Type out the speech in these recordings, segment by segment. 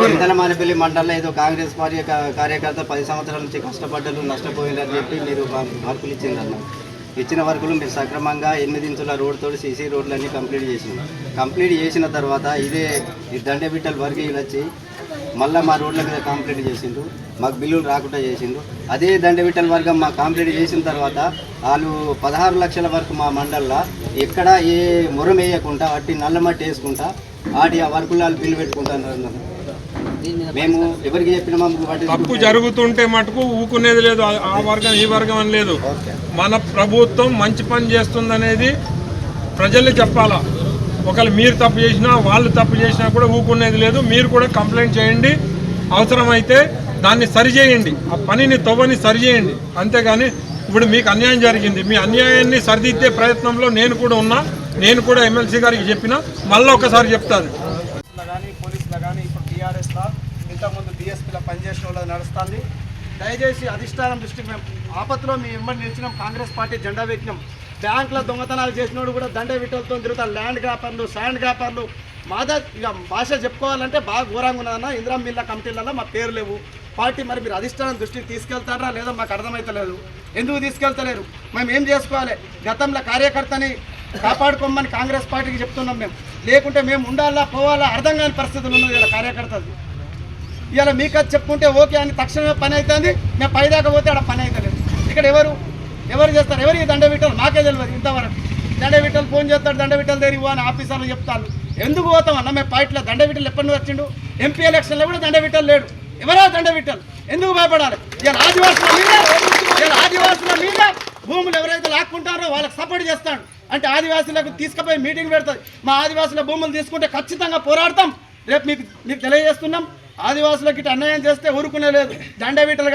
చింతలమానేపల్లి మండలంలో ఏదో కాంగ్రెస్ పార్టీ కార్యకర్త 10 సంవత్సరాల నుంచి కష్టపడ్డలు నష్టపోయిందని చెప్పి మీరు వర్కులు ఇచ్చిందన్న. ఇచ్చిన వర్కులు మీరు సక్రమంగా 8 ఇంచుల రోడ్తో సీసీ రోడ్లన్నీ కంప్లీట్ చేసిన తర్వాత ఇదే దండబిట్టల వర్గీ వచ్చి మళ్ళీ మా రోడ్ల మీద కంప్లీట్ చేసిండ్రు, మాకు బిల్లులు రాకుండా చేసిండ్రు. అదే దండబిట్టల వర్గం మాకు కంప్లీట్ చేసిన తర్వాత వాళ్ళు 16 లక్షల వరకు మా మండల్లో ఎక్కడ ఏ మొరం వేయకుండా వాటి నల్లమట్టి వేసుకుంటా వాటి ఆ వర్కులు వాళ్ళు బిల్లు పెట్టుకుంటారు. మేము ఎవరికి చెప్పినా తప్పు జరుగుతుంటే మటుకు ఊకునేది లేదు. ఆ వర్గం ఈ వర్గం అని లేదు. మన ప్రభుత్వం మంచి పని చేస్తుందనేది ప్రజల్ని చెప్పాలా. ఒకవేళ మీరు తప్పు చేసినా వాళ్ళు తప్పు చేసినా కూడా ఊకునేది లేదు. మీరు కూడా కంప్లైంట్ చేయండి, అవసరమైతే దాన్ని సరిచేయండి, ఆ పనిని తవ్వని సరిచేయండి. అంతేగాని ఇప్పుడు మీకు అన్యాయం జరిగింది, మీ అన్యాయాన్ని సరిదిద్దే ప్రయత్నంలో నేను కూడా ఉన్నా. నేను కూడా ఎమ్మెల్సీ గారికి చెప్పినా, మళ్ళీ ఒకసారి చెప్తాను. కానీ పోలీసులు కానీ ఇప్పుడు టీఆర్ఎస్లో ఇంతకుముందు డిఎస్పీలో పనిచేసిన వాళ్ళు నడుస్తుంది. దయచేసి అధిష్టానం దృష్టికి మేము ఆపత్తులో మీ వెంబడి నిలిచినాం, కాంగ్రెస్ పార్టీ జెండా పెట్టినాం. బ్యాంకులో దొంగతనాలు చేసినోడు కూడా దండ విట్టలతో తిరుగుతారు. ల్యాండ్ గ్రాపర్లు, శాండ్ గ్రాపర్లు, ఇక భాష చెప్పుకోవాలంటే బాగా ఘోరంగా ఉన్నదన్న. ఇందిరా మిల్ల కమిటీలలో మా పేరు లేవు. పార్టీ మరి మీరు అధిష్టానం దృష్టికి తీసుకెళ్తారా లేదా మాకు అర్థమవుతలేదు. ఎందుకు తీసుకెళ్తలేరు? మేము ఏం చేసుకోవాలి? గతంలో కార్యకర్తని కాపాడుకోమని కాంగ్రెస్ పార్టీకి చెప్తున్నాం మేము. లేకుంటే మేము ఉండాలా పోవాలా అర్థం కాని పరిస్థితులు ఉన్నది ఇలా కార్యకర్తలు. ఇలా మీకు అది చెప్పుకుంటే ఓకే అని తక్షణమే పని అవుతుంది. మేము పైదాకా పోతే అక్కడ పని అవుతలేదు. ఇక్కడ ఎవరు చేస్తారు? ఎవరు ఈ దండవిట్టలు? మాకే తెలియదు ఇంతవరకు. దండవిట్టలు ఫోన్ చేస్తాడు, దండవిట్టలు దగ్గర ఇవ్వని ఆఫీసర్లు చెప్తాను. ఎందుకు పోతాం అన్న మేము పార్టీలో? దండవిట్టలు ఎప్పటి నుంచి వచ్చిండు? ఎంపీ ఎలక్షన్లో కూడా దండవిట్టలు లేడు. ఎవరో దండవిట్టలు ఎందుకు భయపడాలి? ఇలా ఆదివాసుల మీద భూములు ఎవరైతే లాక్కుంటారో వాళ్ళకి సపోర్ట్ చేస్తాడు. అంటే ఆదివాసులకు తీసుకుపోయి మీటింగ్ పెడతాయి. మా ఆదివాసుల భూములు తీసుకుంటే ఖచ్చితంగా పోరాడతాం. రేపు మీకు తెలియజేస్తున్నాం. ఆదివాసులకి ఇటు అన్యాయం చేస్తే ఊరుకునే లేదు. దండవిట్టలు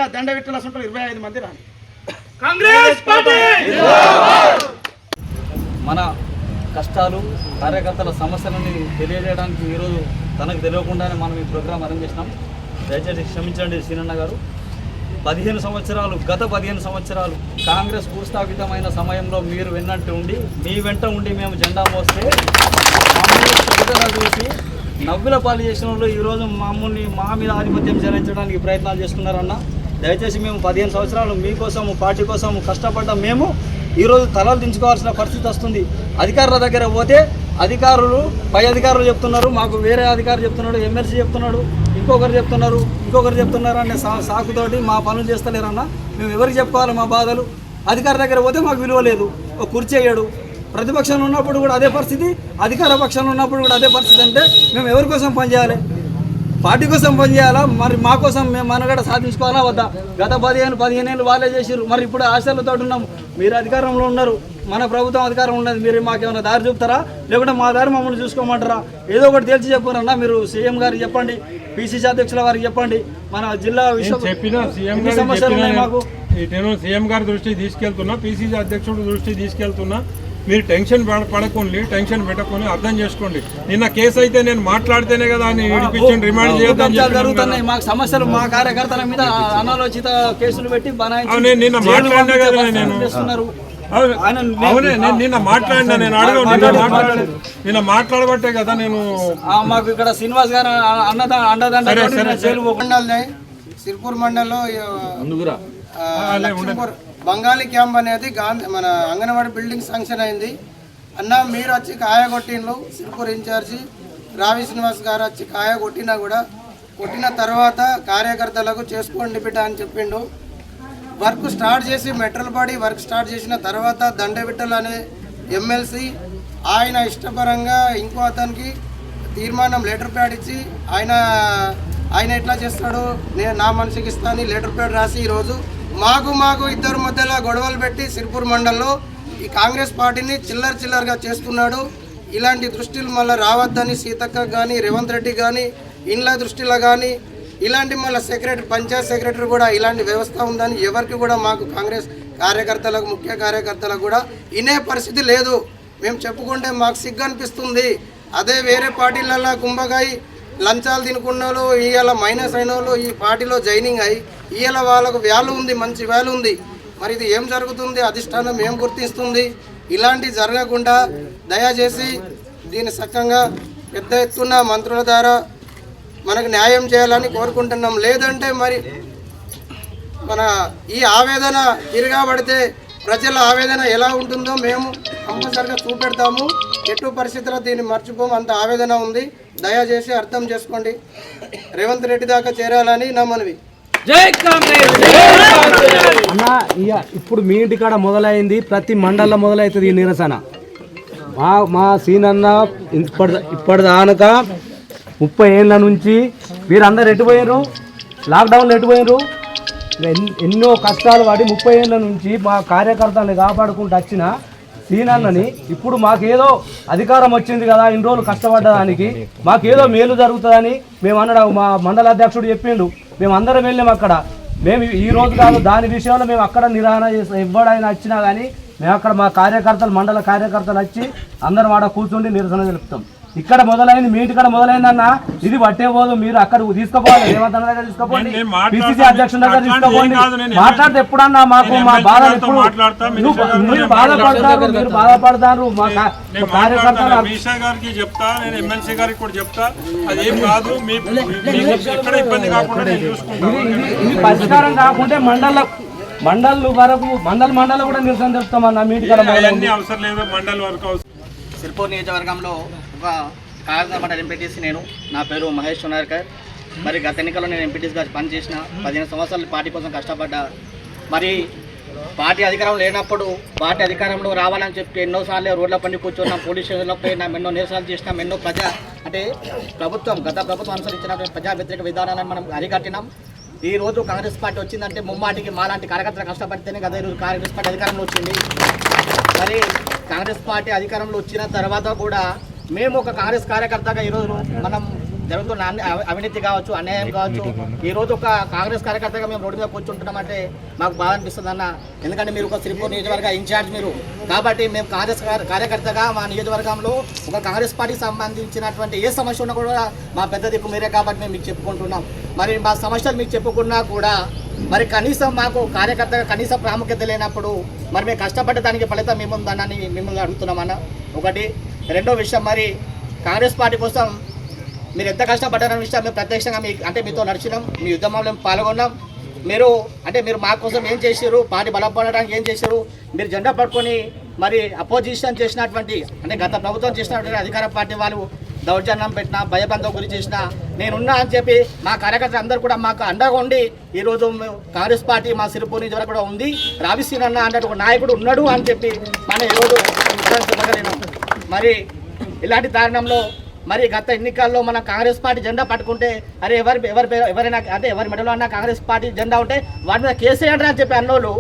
అసలు 25 మంది రాని కాంగ్రెస్ పార్టీ. మన కష్టాలు, కార్యకర్తల సమస్యలని తెలియజేయడానికి ఈరోజు తనకు తెలియకుండానే మనం ఈ ప్రోగ్రాం అరేంజ్ చేసినాం. దయచేసి క్షమించండి సీనన్న గారు. గత 15 సంవత్సరాలు కాంగ్రెస్ భూస్థాపితమైన సమయంలో మీరు మీ వెంట ఉండి మేము జెండా మోస్తే మమ్మల్ని చూసి నవ్వుల పాలు చేసిన వాళ్ళు ఈరోజు మమ్మల్ని మా మీద ఆధిపత్యం చెలాయించడానికి ప్రయత్నాలు చేస్తున్నారన్న. దయచేసి మేము 15 సంవత్సరాలు మీకోసం, పార్టీ కోసం కష్టపడ్డాం. మేము ఈరోజు తలలు దించుకోవాల్సిన పరిస్థితి వస్తుంది. అధికారుల దగ్గర పోతే పై అధికారులు చెప్తున్నారు, మాకు వేరే అధికారులు చెప్తున్నాడు, ఎమ్మెల్సీ చెప్తున్నాడు, ఇంకొకరు చెప్తున్నారు అనే సాకుతోటి మా పనులు చేస్తలేరన్న. మేము ఎవరికి చెప్పుకోవాలి మా బాధలు? అధికారి దగ్గర పోతే మాకు విలువ లేదు, ఒక కుర్చీ అయ్యాడు. ప్రతిపక్షంలో ఉన్నప్పుడు కూడా అదే పరిస్థితి, అధికార పక్షంలో ఉన్నప్పుడు కూడా అదే పరిస్థితి. అంటే మేము ఎవరి కోసం పనిచేయాలి? పార్టీ కోసం పనిచేయాలా? మరి మా కోసం మేము మనగడ సాధించుకోవాలా వద్దా? గత 15 ఏళ్ళు వాళ్ళే చేసిర్రు. మరి ఇప్పుడు ఆశలతో ఉన్నాం. మీరు అధికారంలో ఉన్నారు, మన ప్రభుత్వం అధికారం ఉన్నది. మీరు మాకేమైనా దారి చూపుతారా? లేకుంటే మా దారి మమ్మల్ని చూసుకోమంటారా? ఏదో ఒకటి తేల్చి చెప్పారన్నా. మీరు సీఎం గారికి చెప్పండి, పిసిసి అధ్యక్షుల వారికి చెప్పండి. మన జిల్లా సమస్యలు ఉన్నాయి మాకు. నేను సీఎం గారి దృష్టికి తీసుకెళ్తున్నా, పిసిసి అధ్యక్షుడి దృష్టికి తీసుకెళ్తున్నా. మీరు టెన్షన్ పడకండి, టెన్షన్ పెట్టకుండా అర్థం చేసుకోండి. నిన్న కేసు అయితే నేను మాట్లాడితేనే కదా అని విడిపించండి, రిమాండ్ జరుగుతున్నాయి. మాకు సమస్యలు, మా కార్యకర్తల మీద అనాలోచిత కేసులు పెట్టి నిన్న మాట్లాడినా కదా నేను నిన్న మాట్లాడినా. నేను అడగలేదు, నిన్న మాట్లాడబట్టే కదా నేను. మాకు ఇక్కడ శ్రీనివాస్ గారు సిర్పూర్ మండలంలో బంగాళీ క్యాంప్ అనేది మన అంగన్వాడీ బిల్డింగ్ శాంక్షన్ అయింది అన్న. మీరు వచ్చి కాయ కొట్టిండ్రు, సిర్పూర్ ఇన్ఛార్జి రావి శ్రీనివాస్ గారు వచ్చి కాయ కొట్టినా కూడా కొట్టిన తర్వాత కార్యకర్తలకు చేసుకోండి బిడ్డ అని చెప్పిండు. వర్క్ స్టార్ట్ చేసి మెట్రల్ బాడీ వర్క్ స్టార్ట్ చేసిన తర్వాత దండవిట్టల్ అనే ఎమ్మెల్సీ ఆయన ఇష్టపరంగా ఇంకో అతనికి తీర్మానం లెటర్ ప్యాడ్ ఇచ్చి ఆయన ఎట్లా చేస్తాడు, నేను నా మనిషికి ఇస్తాను లెటర్ ప్యాడ్ రాసి ఈరోజు మాకు ఇద్దరు మధ్యలో గొడవలు పెట్టి సిర్పూర్ మండలంలో ఈ కాంగ్రెస్ పార్టీని చిల్లరగా చేస్తున్నాడు. ఇలాంటి దృష్టిలు మళ్ళీ రావద్దని సీతక్క కానీ, రేవంత్ రెడ్డి కానీ, ఇండ్ల దృష్టిలో కానీ ఇలాంటి మళ్ళీ పంచాయత్ సెక్రటరీ కూడా ఇలాంటి వ్యవస్థ ఉందని ఎవరికి కూడా మాకు కాంగ్రెస్ కార్యకర్తలకు, ముఖ్య కార్యకర్తలకు కూడా ఇనే పరిస్థితి లేదు. మేము చెప్పుకుంటే మాకు సిగ్గు అనిపిస్తుంది. అదే వేరే పార్టీలలో కుంభకాయ లంచాలు తినుకున్న వాళ్ళు, ఇవాళ మైనస్ అయిన వాళ్ళు ఈ పార్టీలో జాయినింగ్ అయ్యి ఇవాళ వాళ్ళకు వాల్యూ ఉంది, మంచి వాల్యూ ఉంది. మరి ఇది ఏం జరుగుతుంది? అధిష్టానం ఏం గుర్తిస్తుంది? ఇలాంటివి జరగకుండా దయచేసి దీన్ని చక్కగా పెద్ద ఎత్తున మంత్రుల ద్వారా మనకు న్యాయం చేయాలని కోరుకుంటున్నాం. లేదంటే మరి మన ఈ ఆవేదన తిరగబడితే ప్రజల ఆవేదన ఎలా ఉంటుందో మేము కంపల్సరిగా చూపెడతాము. ఎటు పరిస్థితుల్లో దీన్ని మర్చిపోము, అంత ఆవేదన ఉంది. దయచేసి అర్థం చేసుకోండి. రేవంత్ రెడ్డి దాకా చేరాలని నా మనవి. అన్న ఇప్పుడు మీ ఇంటికాడ మొదలైంది, ప్రతి మండలంలో మొదలవుతుంది ఈ నిరసన. మా సీనన్న ఇప్పటిదానక 30 ఏళ్ళ నుంచి వీరందరూ ఎటుపోయారు, లాక్డౌన్లో ఎటుపోయారు, ఎన్నో కష్టాలు పడి 30 ఏళ్ళ నుంచి మా కార్యకర్తల్ని కాపాడుకుంటూ వచ్చిన సీనన్నని ఇప్పుడు మాకేదో అధికారం వచ్చింది కదా, ఇన్ని రోజులు కష్టపడ్డదానికి మాకేదో మేలు జరుగుతుందని మేము అనడం మా మండల అధ్యక్షుడు చెప్పిండు. మేము అందరం వెళ్ళాం అక్కడ. మేము ఈ రోజు కాదు, దాని విషయంలో మేము అక్కడ నిరాహరణ చేస్తాం. ఎవడైనా వచ్చినా కానీ మేము అక్కడ మా కార్యకర్తలు, మండల కార్యకర్తలు వచ్చి అందరం ఆడ కూర్చుండి నిరసన తెలుపుతాం. ఇక్కడ మొదలైంది, మీ ఇంటికాడ మొదలైందన్న, ఇది పట్టే పోదు. మీరు అక్కడ తీసుకోపోవాలి, రేవంత్ అన్న దగ్గర తీసుకోపోండి, పిసిసి అధ్యక్షుడి దగ్గర తీసుకోపోండి. మాట్లాడితే ఎప్పుడన్నా మాకు మా బాధ ఎప్పుడు మీరు బాధపడతారు మా కార్యకర్తలు. గారికి చెప్తా, నేను ఎమ్మెల్సీ గారికి కూడా చెప్తా, అదేం కాదు, ఎక్కడ ఇబ్బంది కాకుండా నేను చూసుకుంటాను. ఇది పరిష్కారం కాకుంటే మండల్ వరకు మండల్ కూడా నిరసన చెప్తామన్న. మీ ఇంటికాడ అవసరం లేదు, మండల్ వరకు అవసరం. సిర్పూర్ నియోజకవర్గంలో ఒక కాకినాడ మండల ఎంపీటీసీ నేను. నా పేరు మహేష్ సునార్కర్. మరి గత ఎన్నికల్లో నేను ఎంపీటీసీగా పనిచేసిన 15 సంవత్సరాలు పార్టీ కోసం కష్టపడ్డా. మరి పార్టీ అధికారం లేనప్పుడు పార్టీ అధికారంలో రావాలని చెప్పి ఎన్నోసార్లు రోడ్ల పని కూర్చున్నాం, పోలీస్ స్టేషన్లో పోయినాం, ఎన్నో నిరసనలు చేసినాం, ఎన్నో గత ప్రభుత్వం అనుసరించిన ప్రజా వ్యతిరేక విధానాలను మనం అరికట్టినాం. ఈ రోజు కాంగ్రెస్ పార్టీ వచ్చిందంటే ముమ్మాటికి మాలాంటి కార్యకర్తలు కష్టపడితేనే కదా ఈరోజు కాంగ్రెస్ పార్టీ అధికారంలో వచ్చింది. మరి కాంగ్రెస్ పార్టీ అధికారంలో వచ్చిన తర్వాత కూడా మేము ఒక కాంగ్రెస్ కార్యకర్తగా ఈరోజు మనం జరుగుతున్న అవినీతి కావచ్చు, అన్యాయం కావచ్చు, ఈరోజు ఒక కాంగ్రెస్ కార్యకర్తగా మేము రోడ్డు మీద కూర్చుంటున్నామంటే మాకు బాధ అనిపిస్తుంది అన్న. ఎందుకంటే మీరు ఒక సిరిపూర్ నియోజకవర్గ ఇన్ఛార్జ్ మీరు కాబట్టి మేము కాంగ్రెస్ కార్యకర్తగా మా నియోజకవర్గంలో ఒక కాంగ్రెస్ పార్టీకి సంబంధించినటువంటి ఏ సమస్య ఉన్నా కూడా మా పెద్ద దిక్కు మీరే కాబట్టి మేము మీకు చెప్పుకుంటున్నాం. మరి మా సమస్యలు మీకు చెప్పుకున్నా కూడా మరి కనీసం మాకు కార్యకర్తగా కనీసం ప్రాముఖ్యత లేనప్పుడు మరి మేము కష్టపడ్డ దానికి ఫలితం మేముందనని మిమ్మల్ని అడుగుతున్నామన్న. ఒకటి. రెండో విషయం, మరి కాంగ్రెస్ పార్టీ కోసం మీరు ఎంత కష్టపడ్డారన్న విషయం మేము ప్రత్యక్షంగా మీతో నడిచినాం, మీ ఉద్యమంలో పాల్గొన్నాం. మీరు మా కోసం ఏం చేశారు, పార్టీ బలపడడానికి ఏం చేశారు, మీరు జెండా పట్టుకొని మరి అపోజిషన్ చేసినటువంటి గత ప్రభుత్వం చేసినటువంటి అధికార పార్టీ వాళ్ళు దౌర్జన్యం పెట్టినా, భయబంధం గురి చేసినా నేనున్నా అని చెప్పి మా కార్యకర్తలు అందరూ కూడా మాకు అండగా ఉండి ఈరోజు కాంగ్రెస్ పార్టీ మా సిరిపూర్ నియోజకవర్గం కూడా ఉంది, రావిసీనన్న అన్నట్టు ఒక నాయకుడు ఉన్నాడు అని చెప్పి మనం ఈరోజు చెప్పగలిగినాం. మరి ఇలాంటి దారుణంలో మరి గత ఎన్నికల్లో మనం కాంగ్రెస్ పార్టీ జెండా పట్టుకుంటే అరే ఎవరైనా ఎవరి మెడలో అన్నా కాంగ్రెస్ పార్టీ జెండా ఉంటే వాటి మీద కేసు వేయండి అని చెప్పి అన్నోళ్ళు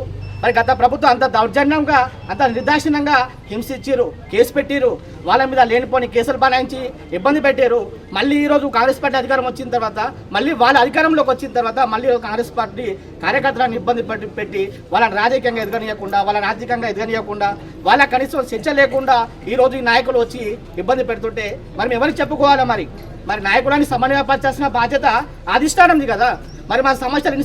మరి గత ప్రభుత్వం అంత దౌర్జన్యంగా అంత నిర్దాక్షిణ్యంగా హింసించారు, కేసు పెట్టారు, వాళ్ళ మీద లేనిపోని కేసులు బనాయించి ఇబ్బంది పెట్టారు. మళ్ళీ ఈరోజు కాంగ్రెస్ పార్టీ అధికారం వచ్చిన తర్వాత మళ్ళీ వాళ్ళ అధికారంలోకి వచ్చిన తర్వాత మళ్ళీ కాంగ్రెస్ పార్టీ కార్యకర్తలను ఇబ్బంది పెట్టి వాళ్ళని రాజకీయంగా ఎదగనీయకుండా, వాళ్ళని ఆర్థికంగా ఎదగనీయకుండా, వాళ్ళ కనీసం శిక్ష లేకుండా ఈరోజు ఈ నాయకులు వచ్చి ఇబ్బంది పెడుతుంటే మరి ఎవరికి చెప్పుకోవాలా? మరి నాయకులని సమన్వయపరచాల్సిన బాధ్యత అధిష్టానంది కదా. మరి మా సమస్యలు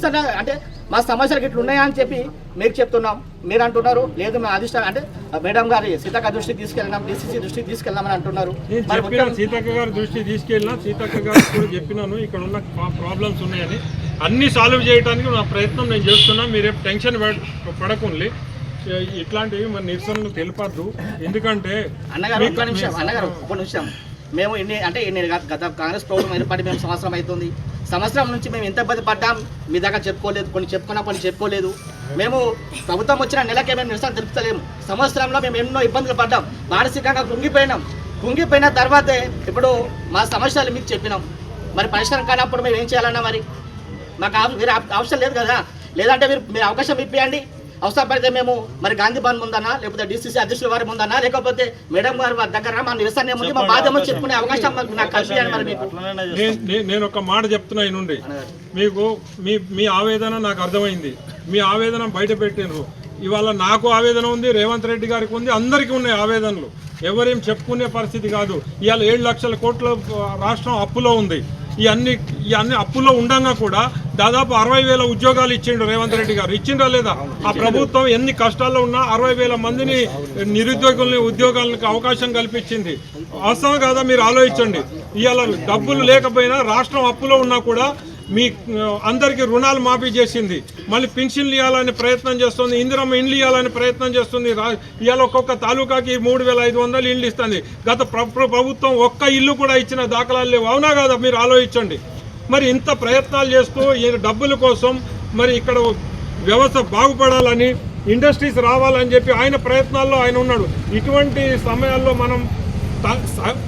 మా సమస్యలు ఇట్లా ఉన్నాయా అని చెప్పి మీకు చెప్తున్నాం, మీరు అంటున్నారు లేదు మా అధిష్టానం మేడం గారి సీతక్క దృష్టికి తీసుకెళ్ళినాం, డిసిసి దృష్టికి తీసుకెళ్ళామని అంటున్నారు. సీతక్క గారి దృష్టికి తీసుకెళ్ళినా, సీతక్క గారికి కూడా చెప్పినాను ఇక్కడ ఉన్న ప్రాబ్లమ్స్ ఉన్నాయని, అన్ని సాల్వ్ చేయడానికి నా ప్రయత్నం నేను చేస్తున్నాను. మీరు టెన్షన్ పడకుండా ఇట్లాంటివి మన నిరసనలు తెలిపద్దు. ఎందుకంటే అన్నగారు ఒక నిమిషం మేము గత కాంగ్రెస్ ప్రభుత్వం ఏర్పడి మేము సంవత్సరం అవుతుంది. సంవత్సరం నుంచి మేము ఎంత ఇబ్బంది పడ్డాం మీ దగ్గర చెప్పుకోలేదు, కొన్ని చెప్పుకోలేదు. మేము ప్రభుత్వం వచ్చిన నెలకే మేము నిరసన తెలుపుతలేము. సంవత్సరంలో మేము ఎన్నో ఇబ్బందులు పడ్డాం, మానసికంగా కుంగిపోయిన తర్వాతే ఇప్పుడు మా సమస్యలు మీకు చెప్పినాం. మరి పరిష్కారం కానప్పుడు మేము ఏం చేయాలన్నా మరి మాకు మీరు అవసరం లేదు కదా. లేదంటే మీరు అవకాశం ఇప్పియండి, అవసరం పడితే మేము మరి గాంధీ భవన్ ముందన్నా లేకపోతే డిసిసి అధ్యక్షుల వారి ముందన్నా లేకపోతే మేడం గారి దగ్గర మా నిరసన ఏముంది మా బాధ్యత చెప్పుకునే అవకాశం నాకు కల్పించాలి. మరి నేను ఒక మాట చెప్తున్నా నుండి మీకు మీ ఆవేదన నాకు అర్థమైంది, మీ ఆవేదన బయట పెట్టినరు. ఇవాళ నాకు ఆవేదన ఉంది, రేవంత్ రెడ్డి గారికి ఉంది, అందరికీ ఉన్నాయి ఆవేదనలు. ఎవరేం చెప్పుకునే పరిస్థితి కాదు. ఇవాళ 7 లక్షల కోట్ల రాష్ట్రం అప్పులో ఉంది. ఈ అన్ని అప్పుల్లో ఉండగా కూడా దాదాపు 60,000 ఉద్యోగాలు ఇచ్చిండు రేవంత్ రెడ్డి గారు. ఇచ్చిండ్రా లేదా? ఆ ప్రభుత్వం ఎన్ని కష్టాల్లో ఉన్నా 60,000 మందిని నిరుద్యోగుల్ని ఉద్యోగాలకు అవకాశం కల్పించింది. వాస్తవం కాదా? మీరు ఆలోచించండి. ఇవాళ డబ్బులు లేకపోయినా రాష్ట్రం అప్పులో ఉన్నా కూడా మీ అందరికీ రుణాలు మాఫీ చేసింది. మళ్ళీ పెన్షన్లు ఇవ్వాలని ప్రయత్నం చేస్తుంది, ఇందిరమ్మ ఇండ్లు ఇవ్వాలని ప్రయత్నం చేస్తుంది. ఇవాళ ఒక్కొక్క తాలూకాకి 3,500 ఇండ్లు ఇస్తుంది. గత ప్రభుత్వం ఒక్క ఇల్లు కూడా ఇచ్చిన దాఖలాలు లేవు. అవునా కాదా? మీరు ఆలోచించండి. మరి ఇంత ప్రయత్నాలు చేస్తూ ఈ డబ్బుల కోసం మరి ఇక్కడ వ్యవస్థ బాగుపడాలని, ఇండస్ట్రీస్ రావాలని చెప్పి ఆయన ప్రయత్నాల్లో ఆయన ఉన్నాడు. ఇటువంటి సమయాల్లో మనం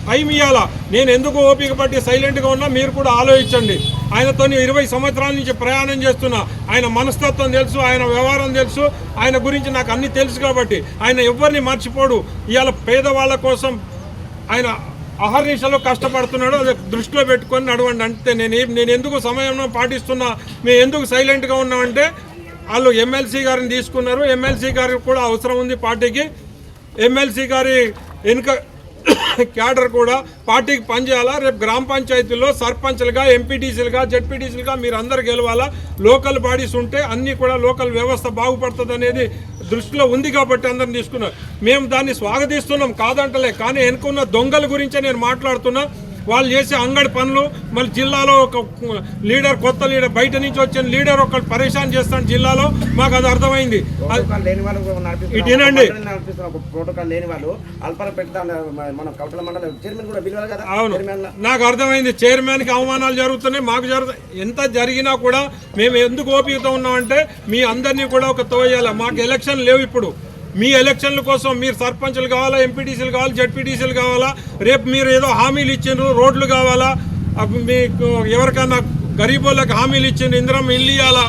టైం ఇవ్వాలా. నేను ఎందుకు ఓపిక పట్టి సైలెంట్గా ఉన్నా మీరు కూడా ఆలోచించండి. ఆయనతో 20 సంవత్సరాల నుంచి ప్రయాణం చేస్తున్నా. ఆయన మనస్తత్వం తెలుసు, ఆయన వ్యవహారం తెలుసు, ఆయన గురించి నాకు అన్నీ తెలుసు. కాబట్టి ఆయన ఎవరిని మర్చిపోడు. ఇవాళ పేదవాళ్ళ కోసం ఆయన అహర్నిశలో కష్టపడుతున్నాడు. అది దృష్టిలో పెట్టుకొని నడవండి. అంటే నేను ఎందుకు సమయం పాటిస్తున్నా, మేము ఎందుకు సైలెంట్గా ఉన్నామంటే వాళ్ళు ఎమ్మెల్సీ గారిని తీసుకున్నారు. ఎమ్మెల్సీ గారికి కూడా అవసరం ఉంది పార్టీకి. ఎమ్మెల్సీ గారి వెనుక క్యాడర్ కూడా పార్టీకి పనిచేయాలా. రేపు గ్రామ పంచాయతీల్లో సర్పంచ్లుగా, ఎంపీటీసీలుగా, జెడ్పీటీసీలుగా మీరు అందరు గెలవాలా. లోకల్ బాడీస్ ఉంటే అన్నీ కూడా లోకల్ వ్యవస్థ బాగుపడుతుంది అనేది దృష్టిలో ఉంది కాబట్టి అందరిని తీసుకున్నారు. మేము దాన్ని స్వాగతిస్తున్నాం, కాదంటలే. కానీ వెనుకున్న దొంగల గురించే నేను మాట్లాడుతున్నా. వాళ్ళు చేసే అంగడి పనులు, మళ్ళీ జిల్లాలో ఒక లీడర్, కొత్త లీడర్, బయట నుంచి వచ్చిన లీడర్ ఒకటి పరేషాన్ చేస్తాను జిల్లాలో. మాకు అది అర్థమైంది. ఇటేనండి. అవును, నాకు అర్థమైంది. చైర్మన్కి అవమానాలు జరుగుతున్నాయి, మాకు జరుగుతాయి. ఎంత జరిగినా కూడా మేము ఎందుకు ఓపికతో ఉన్నామంటే మీ అందరినీ కూడా ఒక తోయాలి. మాకు ఎలక్షన్ లేవు ఇప్పుడు. మీ ఎలక్షన్ల కోసం మీరు సర్పంచ్లు కావాలా, ఎంపీటీసీలు కావాలా, జెడ్పీటీసీలు కావాలా. రేపు మీరు ఏదో హామీలు ఇచ్చిండ్రు, రోడ్లు కావాలా, మీకు ఎవరికైనా గరీబోళ్ళకి హామీలు ఇచ్చిండ్రు, ఇందిరమ్మ ఇల్లు ఇవ్వాలా,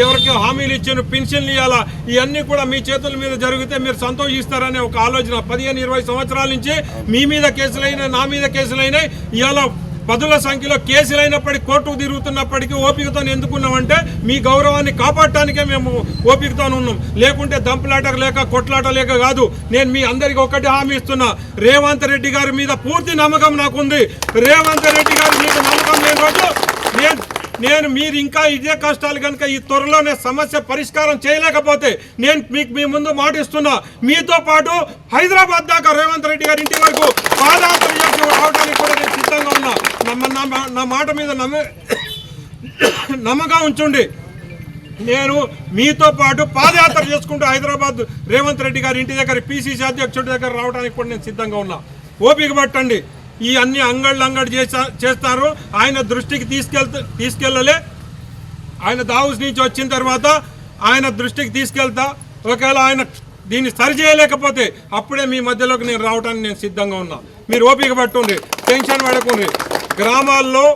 ఎవరికి హామీలు ఇచ్చిండ్రు, పెన్షన్లు ఇవ్వాలా. ఇవన్నీ కూడా మీ చేతుల మీద జరిగితే మీరు సంతోషిస్తారనే ఒక ఆలోచన. 15-20 సంవత్సరాల నుంచి మీ మీద కేసులైనా, నా మీద కేసులైనాయి. ఇవాళ పదుల సంఖ్యలో కేసులు అయినప్పటికీ, కోర్టుకు తిరుగుతున్నప్పటికీ ఓపికతో ఎందుకున్నామంటే మీ గౌరవాన్ని కాపాడటానికే మేము ఓపికతో ఉన్నాం. లేకుంటే దంపులాట లేక, కొట్లాట లేక కాదు. నేను మీ అందరికీ ఒకటి హామీ ఇస్తున్నా. రేవంత్ రెడ్డి గారి మీద పూర్తి నమ్మకం నాకుంది. రేవంత్ రెడ్డి గారి మీద నమ్మకం లేని రోజు నేను మీరు ఇంకా ఇదే కష్టాలు కనుక ఈ త్వరలోనే సమస్య పరిష్కారం చేయలేకపోతే నేను మీకు మీ ముందు మాటిస్తున్నా. మీతో పాటు హైదరాబాద్ దాకా రేవంత్ రెడ్డి గారి ఇంటి వరకు పాదయాత్ర చేసి రావడానికి కూడా నేను సిద్ధంగా ఉన్నా. నా మాట మీద నమ్మకం ఉంచండి. నేను మీతో పాటు పాదయాత్ర చేసుకుంటూ హైదరాబాద్ రేవంత్ రెడ్డి గారి ఇంటి దగ్గర, పిసిసి అధ్యక్షుడి దగ్గర రావడానికి కూడా నేను సిద్ధంగా ఉన్నా. ఓపిక పట్టండి. ఈ అన్ని అంగడి చేస్తారు. ఆయన దృష్టికి తీసుకెళ్ళలే. ఆయన దావూస్ నుంచి వచ్చిన తర్వాత ఆయన దృష్టికి తీసుకెళ్తా. ఒకవేళ ఆయన దీన్ని సరి చేయలేకపోతే అప్పుడే మీ మధ్యలోకి నేను రావడానికి నేను సిద్ధంగా ఉన్నా. మీరు ఓపిక పట్టుండ్రి, టెన్షన్ పడకుండ్రి. గ్రామాల్లో